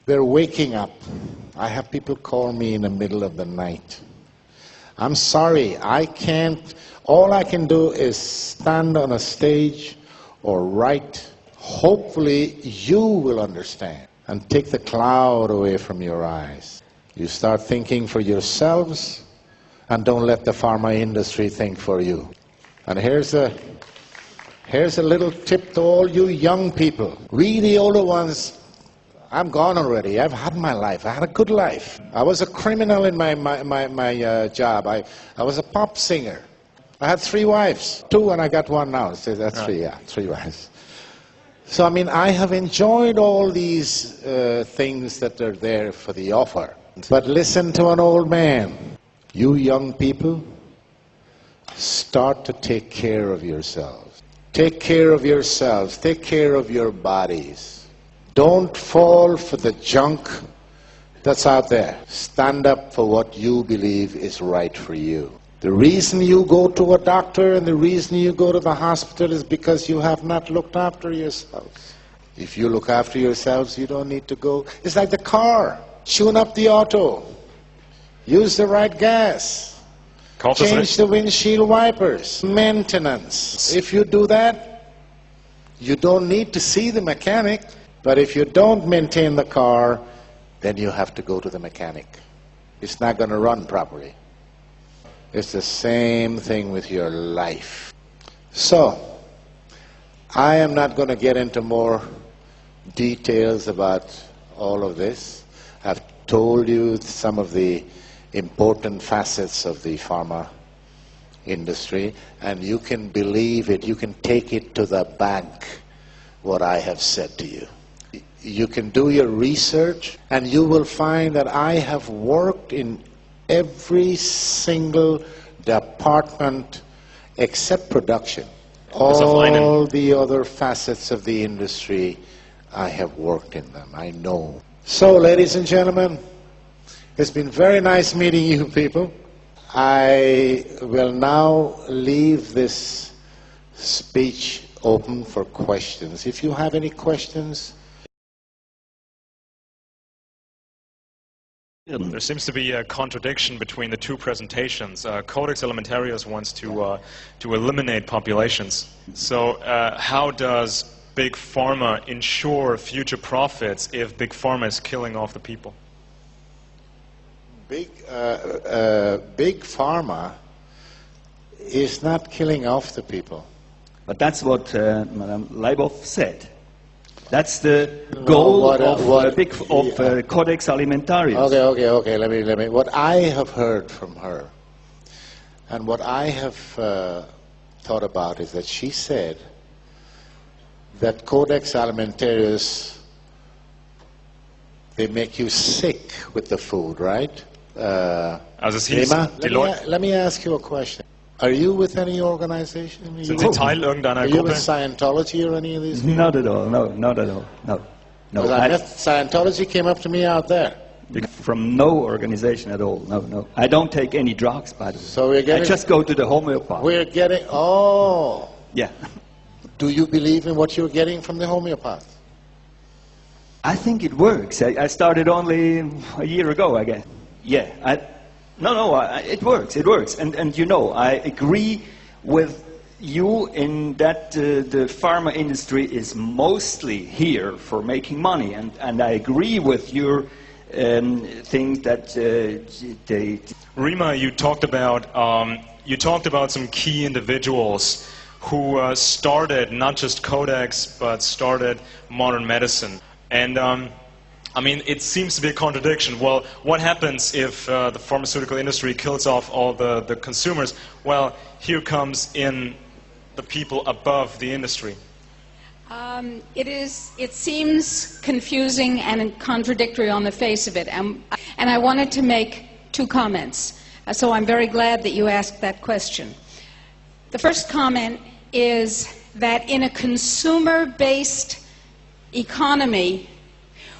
They're waking up. I have people call me in the middle of the night. I'm sorry, I can't, all I can do is stand on a stage or write. Hopefully you will understand and take the cloud away from your eyes. You start thinking for yourselves and don't let the pharma industry think for you. And here's a little tip to all you young people. We, the older ones, I'm gone already. I've had my life. I had a good life. I was a criminal in my job. I was a pop singer. I had 3 wives. 2 and I got 1 now. So that's 3, yeah, 3 wives. So, I mean, I have enjoyed all these things that are there for the offer. But listen to an old man. You young people, start to take care of yourselves. Take care of yourselves. Take care of your bodies. Don't fall for the junk that's out there. Stand up for what you believe is right for you. The reason you go to a doctor and the reason you go to the hospital is because you have not looked after yourselves. If you look after yourselves, you don't need to go. It's like the car. Tune up the auto. Use the right gas. Change the windshield wipers. Maintenance. If you do that, you don't need to see the mechanic. But if you don't maintain the car, then you have to go to the mechanic. It's not going to run properly. It's the same thing with your life. So, I am not going to get into more details about all of this. I've told you some of the important facets of the pharma industry, and you can believe it, you can take it to the bank, what I have said to you. You can do your research, and you will find that I have worked in every single department except production. All the other facets of the industry, I have worked in them. I know. So, ladies and gentlemen, it's been very nice meeting you people. I will now leave this speech open for questions. If you have any questions. There seems to be a contradiction between the 2 presentations. Codex Alimentarius wants to eliminate populations. So how does Big Pharma ensure future profits if Big Pharma is killing off the people? Big Pharma is not killing off the people. But that's what Madame Leibov said. That's the goal of Codex Alimentarius. Okay. Let me. What I have heard from her, and what I have thought about is that she said that Codex Alimentarius, they make you sick with the food, right? Let me ask you a question. Are you with any organization? Are you with Scientology or any of these people? Not at all, no, not at all, no. Scientology came up to me out there. From no organization at all, no. I don't take any drugs, by the way. So we're getting, I just go to the homeopath. We're getting, oh. Yeah. Do you believe in what you're getting from the homeopath? I think it works. I started only a year ago, I guess. Yeah, it works, and you know, I agree with you in that the pharma industry is mostly here for making money, and I agree with your thing that they... Rima, you talked about some key individuals who started not just Codex, but started modern medicine. And I mean, it seems to be a contradiction. Well, what happens if the pharmaceutical industry kills off all the consumers? Well, here comes in the people above the industry. It seems confusing and contradictory on the face of it. And I wanted to make 2 comments. So I'm very glad that you asked that question. The first comment is that in a consumer-based economy,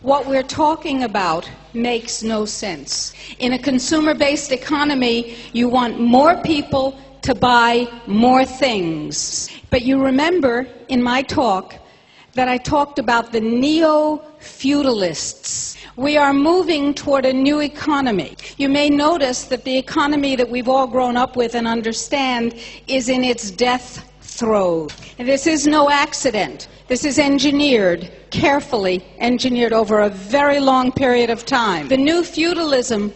what we're talking about makes no sense. In a consumer-based economy, you want more people to buy more things. But you remember in my talk that I talked about the neo-feudalists. We are moving toward a new economy. You may notice that the economy that we've all grown up with and understand is in its death throes. And this is no accident. This is engineered, carefully engineered over a very long period of time. The new feudalism,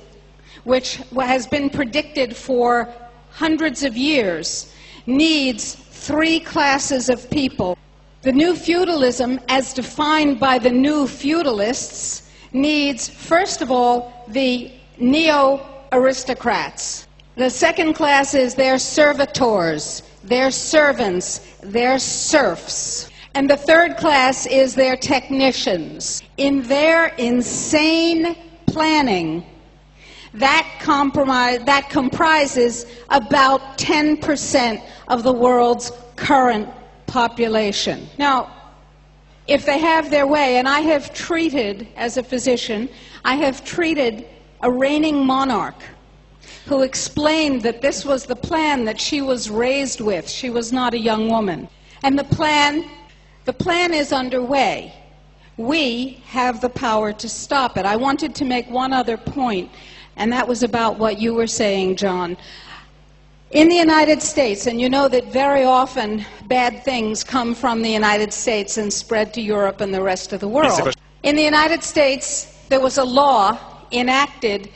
which has been predicted for hundreds of years, needs three classes of people. The new feudalism, as defined by the new feudalists, needs, first of all, the neo-aristocrats. The second class is their servitors, their servants, their serfs. And the third class is their technicians. In their insane planning, that comprises about 10% of the world's current population. Now, if they have their way, and I have treated, as a physician, I have treated a reigning monarch who explained that this was the plan that she was raised with. She was not a young woman. And the plan is underway. We have the power to stop it. I wanted to make one other point, and that was about what you were saying, John. In the United States, and you know that very often bad things come from the United States and spread to Europe and the rest of the world. In the United States, there was a law enacted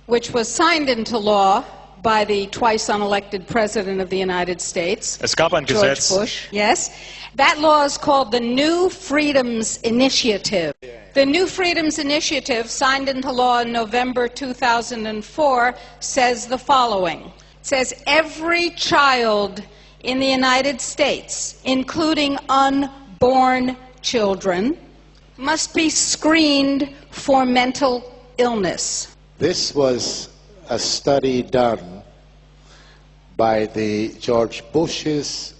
which was signed into law by the twice unelected President of the United States, George Bush. Yes. That law is called the New Freedoms Initiative. The New Freedoms Initiative, signed into law in November 2004, says the following. It says every child in the United States, including unborn children, must be screened for mental illness. This was a study done by the George Bush's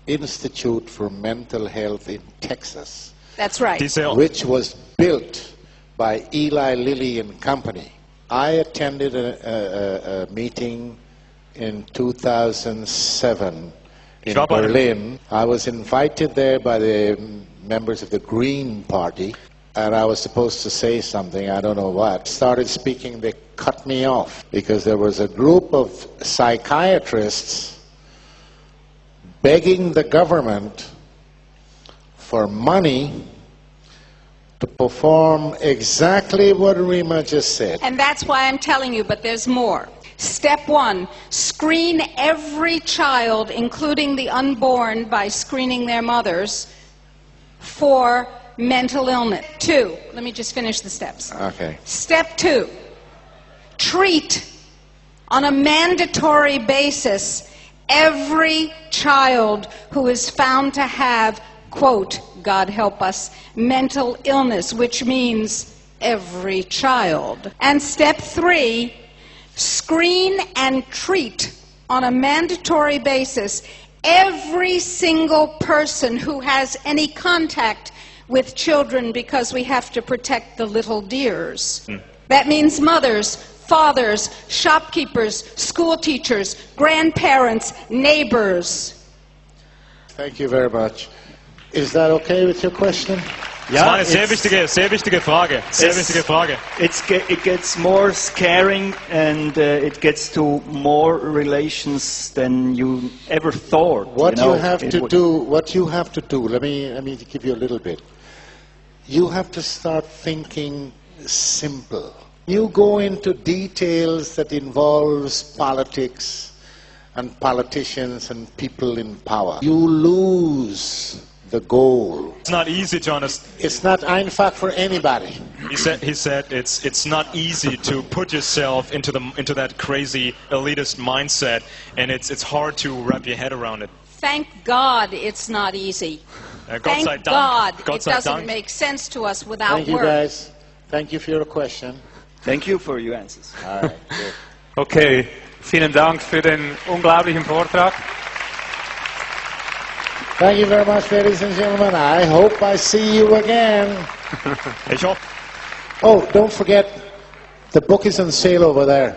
Institute for Mental Health in Texas. That's right. Which was built by Eli Lilly and Company. I attended a meeting in 2007 in Berlin. I was invited there by the members of the Green Party, and I was supposed to say something, I don't know what. Started speaking, they cut me off because there was a group of psychiatrists begging the government for money to perform exactly what Rima just said. And that's why I'm telling you, but there's more. Step one, screen every child, including the unborn, by screening their mothers for mental illness. 2, let me just finish the steps. Okay. Step 2, treat on a mandatory basis every child who is found to have, quote, God help us, mental illness, which means every child. And step 3, screen and treat on a mandatory basis every single person who has any contact with children, because we have to protect the little dears. That means mothers, fathers, shopkeepers, school teachers, grandparents, neighbors. Thank you very much. Is that okay with your question? Das war eine sehr wichtige Frage. Sehr wichtige Frage. It gets more scaring, and it gets to more relations than you ever thought. What you have to do, let me give you a little bit. You have to start thinking simple. You go into details that involves politics and politicians and people in power. You lose the goal. It's not easy to understand. It's not einfach for anybody. He said it's not easy to put yourself into that crazy elitist mindset, and it's hard to wrap your head around it. Thank God it's not easy. Thank God it doesn't make sense to us without Thank you work. guys. Thank you for your question. Thank you for your answers. All right, good. Okay, vielen Dank für den unglaublichen Vortrag. Thank you very much, ladies and gentlemen. I hope I see you again. Ich hoffe. Oh, don't forget, the book is on sale over there.